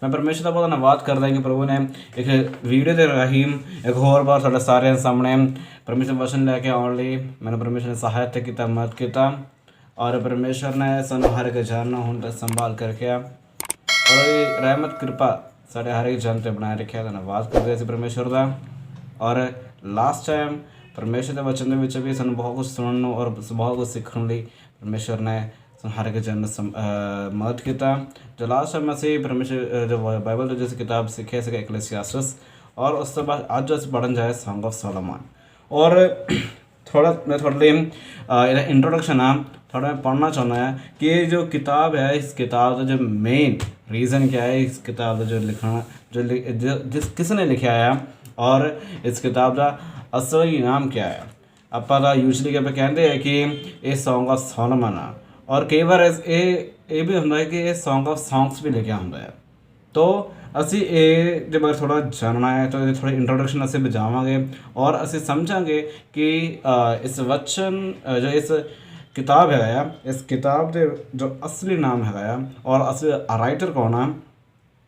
मैं परमेश्वर का बहुत धन्यवाद करदा कि प्रभु ने एक वीडियो के राही एक होर बार साडे सारे सामने परमेश्वर वचन लैके आउण लई मैंने परमेश्वर ने सहायता किया, मदद किया और परमेश्वर ने सानू हर एक जन हुण तक संभाल कर रखिया और रहमत कृपा साडे हर एक जन ते बनाए रखिया। धन्यवाद करदे असीं परमेश्वर दा। और लास्ट टाइम परमेश्वर के वचन के भी सानू बहुत कुछ सुनने और बहुत कुछ सीखने लई परमेश्वर ने हर एक जन मदद किया। जो लास्ट टाइम असी परमेश्वर जो बाइबल जो किताब सीखे सके इक्लेसियास्टिस और उस तो बाद अज जो असीं पढ़न जाए सॉन्ग ऑफ सोलोमन। और थोड़ा मैं थोड़े लिए इंट्रोडक्शन आ थोड़ा मैं पढ़ना चाहना है कि ये जो किताब है इस किताब का जो मेन रीज़न क्या है, इस किताब का जो लिखना जिस किसने लिखा है और इस किताब का असली नाम क्या है। ਆਪਾਂ ਤਾਂ यूजली ਆਪਾਂ ਕਹਿੰਦੇ हैं कि ये सॉन्ग ऑफ सोलोमन आ और कई बार ये भी ਹੁੰਦਾ है कि ये सॉन्ग ऑफ सॉन्ग्स भी लिखा ਹੁੰਦਾ है। तो ਅਸੀਂ ਇਹ ਦੇ ਬਾਰੇ ਥੋੜਾ ਜਾਣਨਾ ਹੈ तो ये थोड़ी इंट्रोडक्शन ਅਸੀਂ ਬਜਾਵਾਂਗੇ और ਅਸੀਂ ਸਮਝਾਂਗੇ कि इस वचन जो इस किताब है इस किताब के जो असली नाम है और असली राइटर कौन है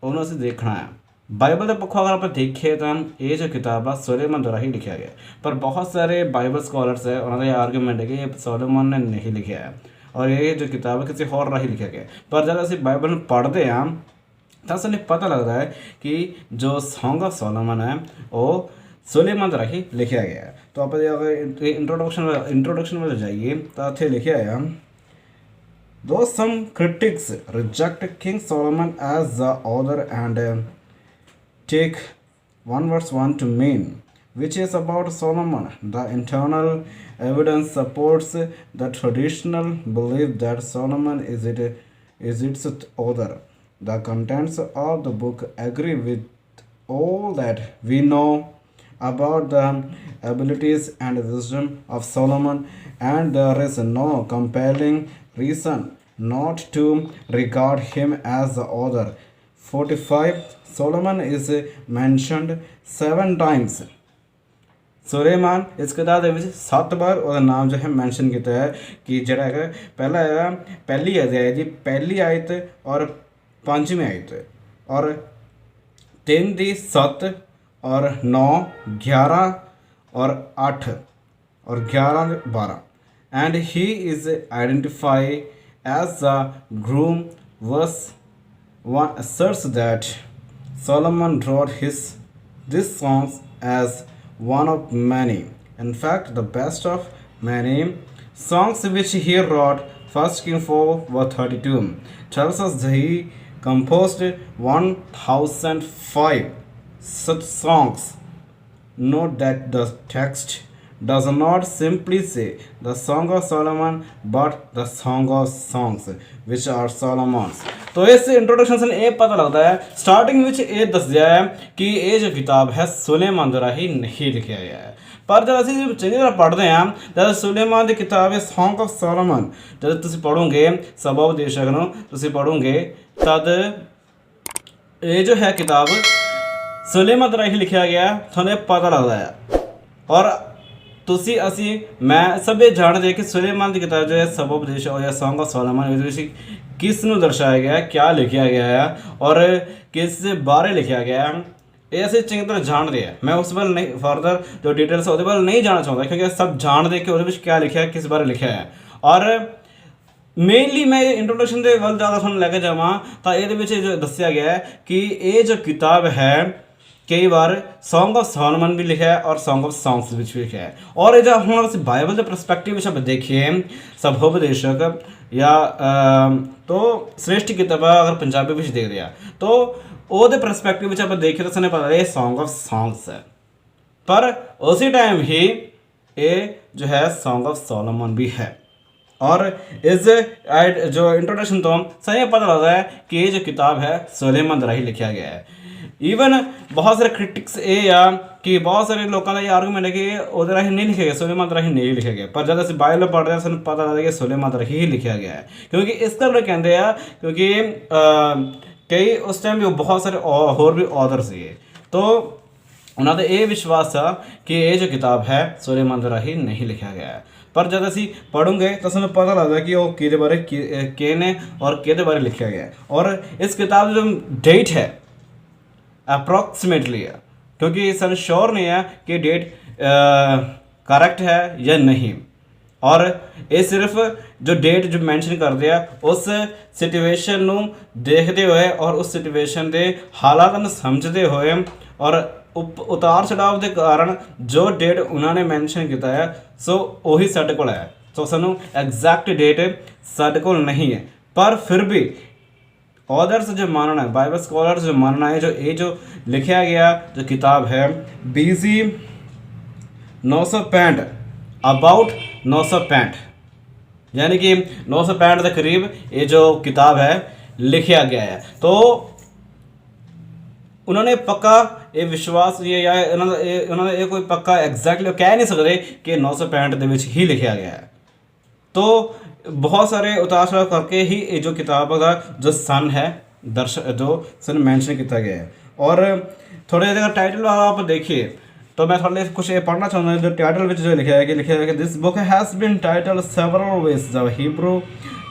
उन्होंने ਅਸੀਂ देखना है। बाइबल के पक्षों अगर आप देखिए तो ये जो किताब है सोलोमन द्वारा ही लिखा गया, पर बहुत सारे बाइबल स्कॉलर्स है उन्होंने ये आर्गूमेंट है कि ये सोलोमन ने नहीं लिखा है और ये जो किताब है किसी और राही लिखा गया। पर जब असं बाइबल पढ़ते हैं तो असं पता लगता है कि जो सॉन्ग ऑफ सोलोमन है वो सोलोमन द्वारा ही लिखा गया है। तो आप अगर इंट्रोडक्शन में जाइए तो इतने लिखा है Though some critics reject King Solomon as the author and take 1 verse 1 to mean, which is about Solomon, the internal evidence supports the traditional belief that Solomon is its author. The contents of the book agree with all that we know about the abilities and wisdom of Solomon, and there is no compelling reason not to regard him as the author. 45 Solomon is mentioned 7 times. Suleman इस किताब के 7 बार और नाम जो है mention किया है कि जरा है पहला है पहली अध्याय जी पहली आयत और 5वीं आयत और 3 दी 7 और 9 11 और 8 और 11 12 and he is identified as the groom. Verse 1 asserts that Solomon wrote these songs as one of many, in fact the best of many songs which he wrote. 1 Kings 4 verse 32 tells us that he composed 1005 such songs. Note that the text does not simply say the Song of Solomon but the Song of Songs which are Solomon's. तो इस introduction से ये पता लगता है starting विच ये दस दिया है कि ये जो किताब है सुलेमान द्वारा ही नहीं लिखा गया है। पर जब असं चंगी तरह पढ़ते हैं जब सुलेमान की किताब है सॉन्ग ऑफ सोलोमन जब तुम पढ़ोगे सबोपदेशक नूं तुम पढ़ोगे तद ये जो है किताब सुलेमान द्वारा ही लिखा गया थोड़े पता लगता है। और तुसी असी मैं सब ये जानते कि सुलेमान की किताब जो है सबोपदेश या सॉन्ग ऑफ सोलोमन किस नूं दर्शाया गया है, क्या लिखा गया है और किस बारे लिखा गया है, ये असीं चंगी तरह जानते हैं। मैं उस बारे नहीं फर्दर जो डिटेल्स वो बारे नहीं जानना चाहता क्योंकि सब जानते कि वो क्या लिखा है किस बारे लिखा है। और मेनली मैं इंट्रोडक्शन के वल ज़्यादा थोड़ा लैके जावा तो ये जो दसिया गया है कि ये जो किताब है कई बार सॉन्ग ऑफ सोलोमन भी लिखा है और सॉन्ग ऑफ सॉन्ग्स भी लिखा है। और जब हम बाइबल के परस्पेक्टिव आप देखिए सबोपदेशक या तो श्रेष्ठ किताब अगर पंजाबी में देख रहा तो वो परस्पेक्टिव आप देखिए तो सने पता है सॉन्ग ऑफ सॉन्ग्स है, पर उसी टाइम ही ये जो है सॉन्ग ऑफ सोलोमन भी है। और इस जो इंट्रोडक्शन तो सही पता लगता है कि ये जो किताब है सोलोमन द्वारा ही लिखा गया है। ईवन बहुत सारे क्रिटिक्स ये आ कि बहुत सारे लोगों का ये आर्गूमेंट है कि वो राही नहीं लिखा गया सुलेमान द्वारा ही नहीं लिखा गया, पर जब असं बाइबल पढ़ रहे हैं सू पता लगता है कि सुलेमान द्वारा ही लिखा गया है। क्योंकि इस करके कहते हैं क्योंकि कई उस टाइम भी बहुत सारे होर भी ऑथर से तो उन्होंने ये विश्वास था कि ये जो किताब है सुलेमान द्वारा ही नहीं लिखा गया है। पर जब असी पढ़ोगे तो हमें पता लगता है कि वो कि बारे के ने और के बारे लिखा गया है। और इस किताब जो डेट है अप्रॉक्सीमेटली है, क्योंकि ਸਾਨੂੰ श्योर नहीं है कि डेट करैक्ट है या नहीं। और ये सिर्फ जो डेट जो मैंशन करते हैं उस सिचुएशन ਨੂੰ देखते हुए और उस सिचुएशन के हालात ਨੂੰ समझते हुए और उतार चढ़ाव के कारण जो डेट उन्होंने मैंशन किया है सो वही साढ़े कोल है। सो सानू एग्जैक्ट डेट साढ़े कोल नहीं है, पर फिर भी ऑदर्स जो मानना है, बाइबल स्कॉलर्स जो मानना है, जो ये जो लिखा गया जो किताब है BC 965 अबाउट 965, यानी कि 965 के करीब ये जो किताब है लिखा गया है। तो उन्होंने पक्का ये विश्वास या उन्होंने ये कोई पक्का एग्जैक्टली कह नहीं सकते कि 965 के विच ही लिखा गया है। तो बहुत सारे उतार चढ़ाव करके ही ये जो किताब का जो सन है जो सन मैंशन किया गया है। और थोड़े अगर टाइटल वाला आप देखिए तो मैं थोड़े कुछ ये पढ़ना चाहूँगा। जो टाइटल में जो लिखा है कि this book has been title several ways, the Hebrew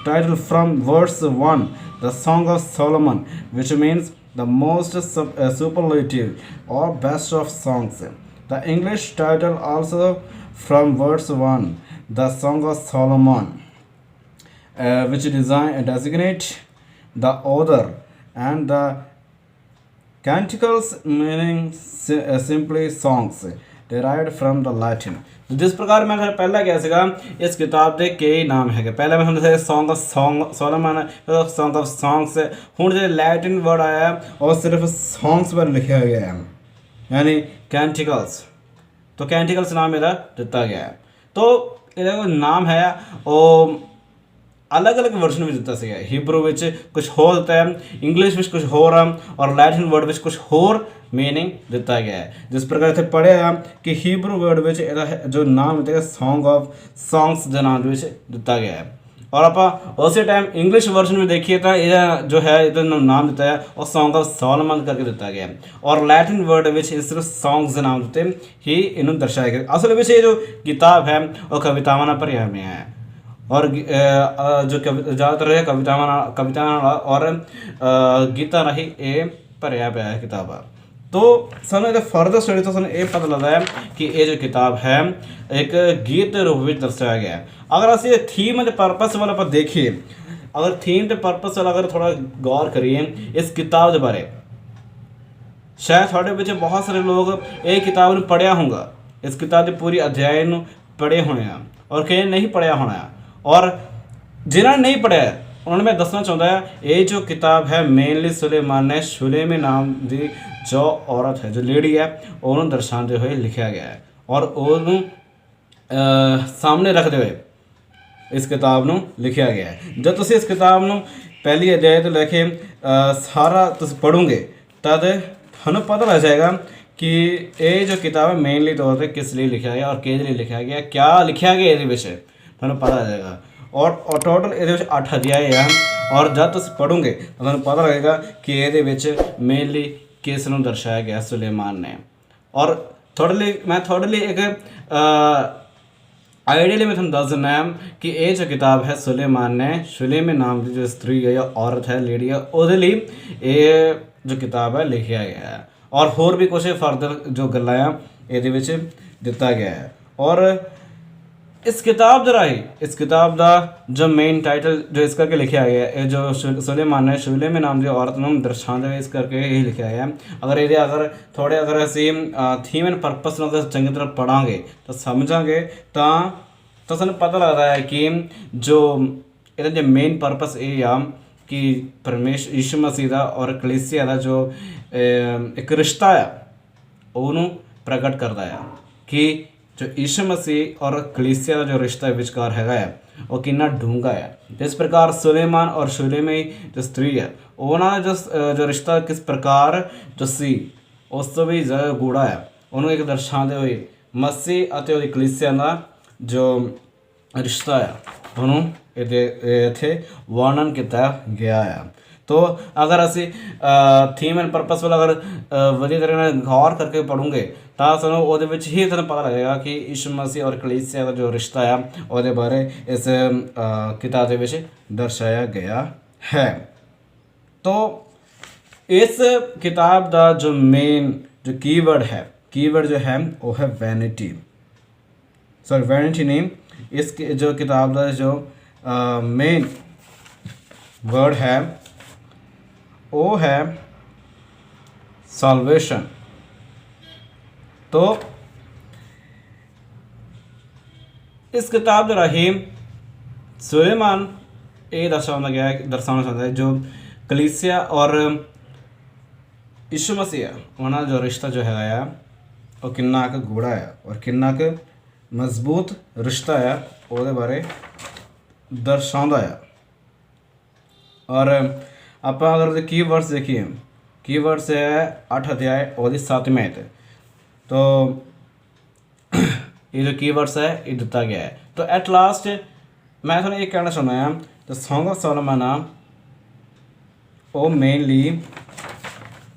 title from verse 1 the song of Solomon which means the most superlative or best of songs. The English title also from verse 1 the Song of Solomon, which designate the author, and the canticles meaning simply songs derived from the Latin. जिस प्रकार मैं पहले क्या सीगा इस किताब के कई नाम है। पहले मैं समझा song of Solomon, song of songs. हूँ जो लैटिन वर्ड आया और सिर्फ सॉन्ग्स पर लिखा गया है, यानी कैंटिकल्स। तो कैंटिकल्स नाम मेरा दिता गया है। तो ਇਹਦਾ नाम है ਉਹ अलग अलग वर्जन में दिता ਸੀਗਾ। हिब्रू में कुछ होर दिता है, इंग्लिश में कुछ होर और लैटिन वर्ड में कुछ होर मीनिंग दिता गया है। जिस प्रकार इतने पढ़िया कि हिब्रू वर्ड में जो नाम दिता है सॉन्ग ऑफ सॉन्ग्स के नाम दिता गया है। और आप उसी टाइम इंग्लिश वर्जन में देखिए तो यह जो है इधर नाम दिता है और सॉन्ग ऑफ सोलोमन करके दिता गया है। और लैटिन वर्ड में सिर्फ सॉन्ग्स के नाम दिते ही इन्होंने दर्शाया गया। असल में ये जो किताब है वो कवितावां भरिया में है और जो ज़्यादातर कवितावां और गीतां राही ये भरिया पाया है किताब। तो सानू ये फर्दर स्टडी तो सानू ये पता लगता है कि ये जो किताब है एक गीत के रूप में दर्शाया गया है। अगर असं थीम के परपस वाल आप देखिए, अगर थीम के परपस वाल अगर थोड़ा गौर करिए इस किताब के बारे, शायद थोड़े बच्चे बहुत सारे लोग ये किताब पढ़िया होगा, इस किताब की पूरी अध्याय पढ़े होने और कई नहीं पढ़िया होना। और जिन्होंने नहीं पढ़िया उन्होंने मैं दसना चाहता है ये जो किताब है मेनली सुलेमान ने शुलेमी नाम की जो औरत है, जो लेडी है, उन्होंने दर्शाते हुए लिखा गया है। और उन्होंने सामने रखते हुए इस किताब को लिखा गया है। जब तुम इस किताब को पहली अध्याय तो लेके सारा तुम पढ़ोगे तद थानू पता लग जाएगा कि ये जो किताब है मेनली तौर पर किस लिए लिखा गया और किस लिए लिखा गया, क्या लिखा गया ये विषय थानू पता लग जाएगा। और टोटल ये 8 अध्याय है और जब तुम पढ़ोगे तो थानू पता लगेगा कि ये मेनली किस नूं दर्शाया गया सुलेमान ने। और थोड़े लिए एक आइडियली मैं थोड़ा दस देना कि ये जो किताब है सुलेमान ने शुलेमी नाम की जो स्त्री है या औरत है, लेडी है, उसके लिए ये जो किताब है लिखा गया है। और होर भी कुछ फर्दर जो गल्लां ये दिता गया है। और इस किताब राही इस किताब का जो मेन टाइटल जो इस करके लिखा गया है जो सुलेमान ने शुलेमी नाम की औरत को दर्शाते हुए इस करके ही लिखा गया है। अगर थोड़े अगर असी थीम एंड परपस अगर चंगी तरह पढ़ांगे तो समझांगे तो सानू पता लगता है कि जो इहदा जो मेन परपस ये आ कि परमेश्वर यीशु मसीह का और कलीसिया का जो एक रिश्ता है उन्होंने प्रकट करता है कि जो यीशु मसीह और कलीसिया का जो रिश्ता विचकार है वो कितना डूंगा है। जिस प्रकार सुलेमान और शुलेमी जो स्त्री है उन्होंने जो रिश्ता किस प्रकार जो सी उस तो भी ज़्यादा गूढ़ा है, उन्होंने एक दर्शाते हुए मसीह और कलीसिया का जो रिश्ता है उन्होंने इत्थे वर्णन किया गया है। तो अगर असी थीम एंड परपस वाला अगर वधिया तरह गौर करके पढ़ोगे तो सानू उहदे विच ही तुहानूं पता लगेगा कि यीशु मसीह और कलीसिया का जो रिश्ता है उहदे बारे इस किताब दे विच दर्शाया गया है। तो इस किताब का जो मेन जो कीवर्ड है, कीवर्ड जो है वो है वैनिटी। सॉरी वैनिटी नहीं, इस जो किताब का जो मेन वर्ड है वो है सॉल्वेशन। तो इस किताब के राही सुलेमान ये दर्शाना चाहता है जो कलीसिया और यीशु मसीह उन्होंने जो रिश्ता जो है वो किन्ना क गूढ़ा है और किन्ना क मजबूत रिश्ता है वो बारे दर्शाता है। और आप अगर की वर्ड्स देखिए, की वर्ड्स है 8 अध्याय और 7 आयत। तो ये जो की वर्ड्स है ये दिता गया है। तो एट लास्ट मैं थोड़ा ये कहना चाहता हूँ तो सॉन्ग ऑफ सोलोमन वो मेनली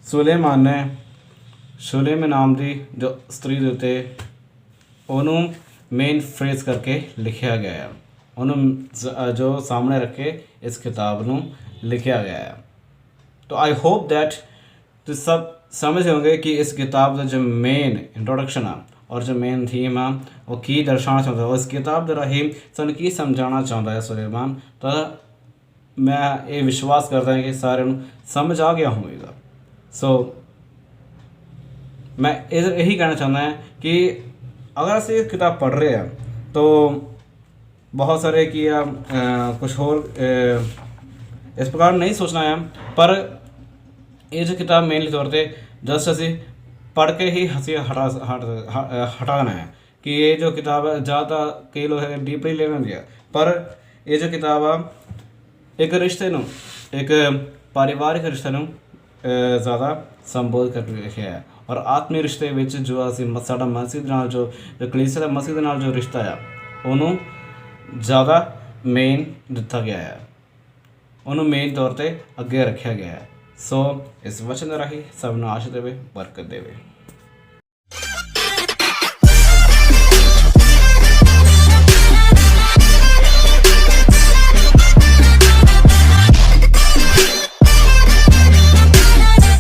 सुलेमान नाम की जो स्त्री देते उन्होंने मेन फ्रेज करके लिखा गया है, उन्होंने जो सामने रख के इस किताब को लिखा गया है। तो आई होप दैट तो सब समझ होंगे कि इस किताब का जो मेन इंट्रोडक्शन है और जो मेन थीम है वो की दर्शाना चाहता है, इस किताब के राही सन की समझाना चाहता है सुलेमान। तो मैं ये विश्वास करता हूँ कि सारे समझ आ गया होगा। सो मैं यही कहना चाहता है कि अगर असं ये किताब पढ़ रहे हैं तो बहुत सारे कि कुछ और इस प्रकार नहीं सोचना है, पर ये जो किताब मेनली तौर पर जस्ट असी पढ़ के ही हंसी हटाना है कि ये जो किताब है ज़्यादा कई लोग डीपली लेना दिया, पर ये जो किताब है एक रिश्ते नू, एक पारिवारिक रिश्ते नू ज़्यादा संबोध कर लिखा है। और आत्मीय रिश्ते विच जो असी साडा मसीह नाल जो कलीसिया दा मसीह नाल जो रिश्ता है उन्होंने ज़्यादा मेन दिता गया है, उन्होंने मेन तौर पर अगे रखा गया है। सो इस वचन राही सब आशीष देवे, बरकत देवे।